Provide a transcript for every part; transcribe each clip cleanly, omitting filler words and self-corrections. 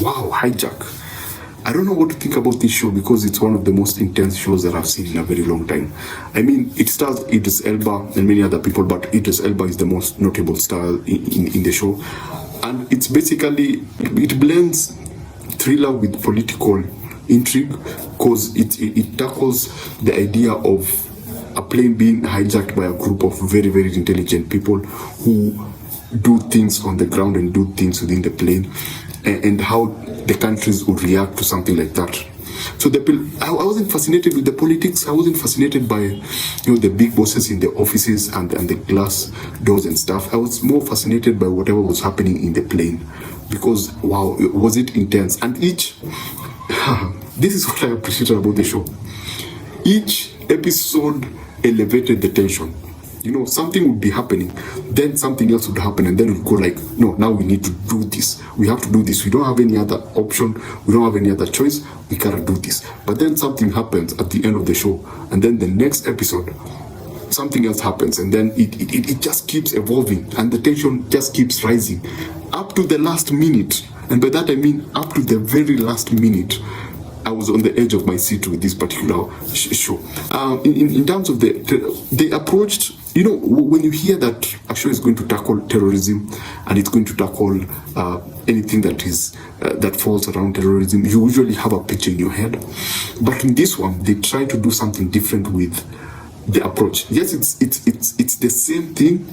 wow, Hijack. I don't know what to think about this show because it's one of the most intense shows that I've seen in a very long time. I mean, it stars Idris Elba and many other people, but Idris Elba is the most notable star in the show. And it's basically, it blends thriller with political intrigue because it tackles the idea of a plane being hijacked by a group of very, very intelligent people who do things on the ground and do things within the plane, and how the countries would react to something like that. So I wasn't fascinated with the politics. I wasn't fascinated by the big bosses in the offices and the glass doors and stuff. I was more fascinated by whatever was happening in the plane, because wow, was it intense. And each this is what I appreciated about the show. Each episode elevated the tension. Something would be happening, then something else would happen, and then it would go like, no, now we need to do this. We have to do this. We don't have any other option. We don't have any other choice. We gotta do this. But then something happens at the end of the show, and then the next episode, something else happens, and then it just keeps evolving, and the tension just keeps rising up to the last minute. And by that I mean up to the very last minute. I was on the edge of my seat with this particular show. In terms of they approached, when you hear that a show is going to tackle terrorism and it's going to tackle anything that falls around terrorism, you usually have a picture in your head. But in this one, they try to do something different with the approach. Yes, it's the same thing,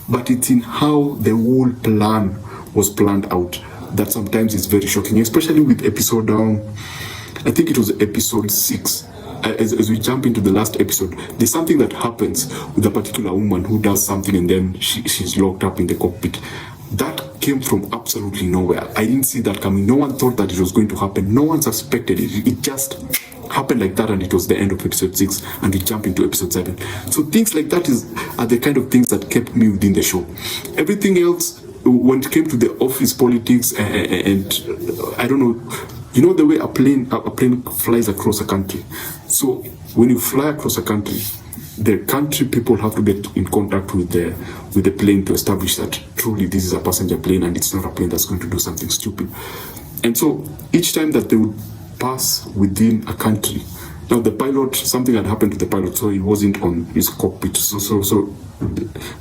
but it's in how the whole plan was planned out that sometimes is very shocking, especially with episode I think it was episode 6. As we jump into the last episode, there's something that happens with a particular woman who does something, and then she's locked up in the cockpit. That came from absolutely nowhere. I didn't see that coming. No one thought that it was going to happen. No one suspected it. It just happened like that, and it was the end of episode 6, and we jump into episode 7. So things like that are the kind of things that kept me within the show. Everything else, when it came to the office politics and I don't know, the way a plane flies across a country. So when you fly across a country, the country people have to get in contact with the plane to establish that truly this is a passenger plane and it's not a plane that's going to do something stupid. And so each time that they would pass within a country, now the pilot, something had happened to the pilot, so he wasn't on his cockpit. So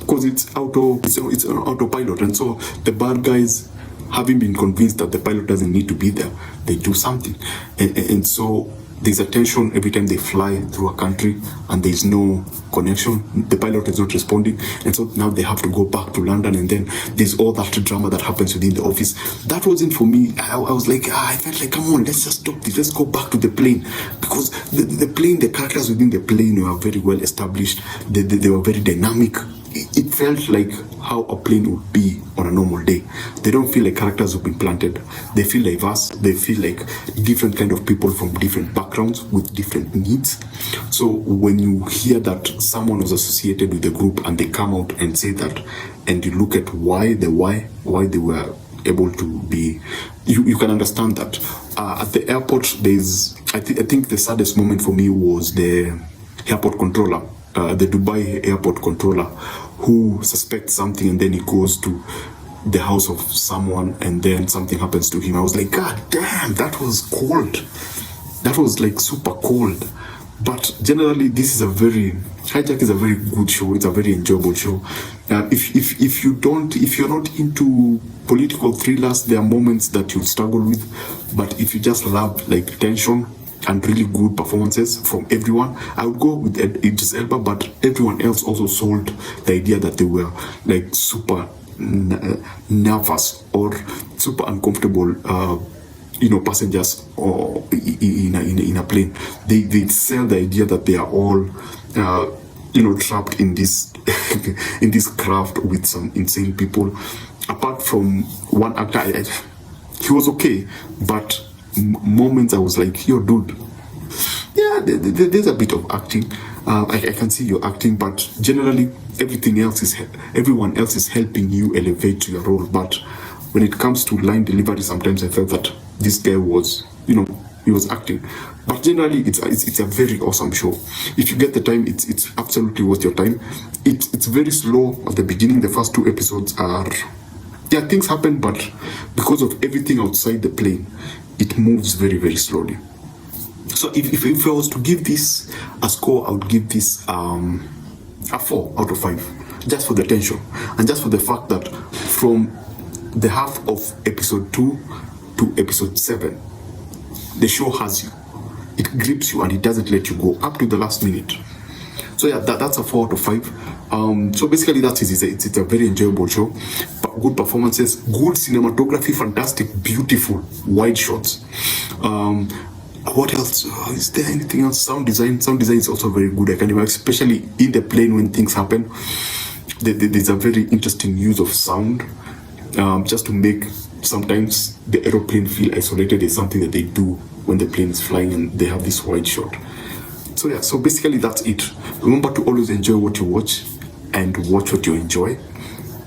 because it's an autopilot, and so the bad guys, having been convinced that the pilot doesn't need to be there, they do something. And so there's a tension every time they fly through a country and there's no connection. The pilot is not responding. And so now they have to go back to London, and then there's all that drama that happens within the office. That wasn't for me. I was like, I felt like, come on, let's just stop this. Let's go back to the plane. Because the plane, the characters within the plane were very well established. They were very dynamic. It felt like how a plane would be on a normal day. They don't feel like characters who've been planted. They feel diverse. They feel like different kind of people from different backgrounds with different needs. So when you hear that someone was associated with the group and they come out and say that, and you look at why they were able to be, you can understand that. At the airport, I think the saddest moment for me was the airport controller. The Dubai airport controller, who suspects something, and then he goes to the house of someone and then something happens to him. I was like, God damn, that was cold. That was like super cold. But generally, Hijack is a very good show. It's a very enjoyable show. If you're not into political thrillers, there are moments that you'll struggle with. But if you just love like tension and really good performances from everyone, I would go with Idris Elba, but everyone else also sold the idea that they were like super nervous or super uncomfortable passengers or in a plane. They sell the idea that they are all trapped in this in this craft with some insane people. Apart from one actor, he was okay, but moments I was like, yo dude, yeah, there's a bit of acting. I can see you're acting, but generally everyone else is helping you elevate to your role. But when it comes to line delivery, sometimes I felt that this guy was, he was acting. But generally, it's a very awesome show. If you get the time, it's absolutely worth your time. It's very slow at the beginning. The first 2 episodes are yeah, things happen, but because of everything outside the plane, it moves very, very slowly. So if I was to give this a score, I would give this a 4 out of 5, just for the tension and just for the fact that from the half of episode 2 to episode 7, the show has you. It grips you and it doesn't let you go up to the last minute. So yeah, that's a 4 out of 5. So basically that's it. It's a very enjoyable show. Good performances, good cinematography, fantastic, beautiful wide shots. What else? Is there anything else? Sound design is also very good. I can imagine, especially in the plane when things happen. There's a very interesting use of sound, just to make sometimes the aeroplane feel isolated. Is something that they do when the plane is flying and they have this wide shot. So yeah, so basically that's it. Remember to always enjoy what you watch and watch what you enjoy.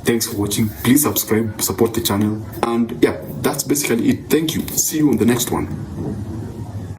Thanks for watching. Please subscribe, support the channel, and yeah, that's basically it. Thank you. See you on the next one.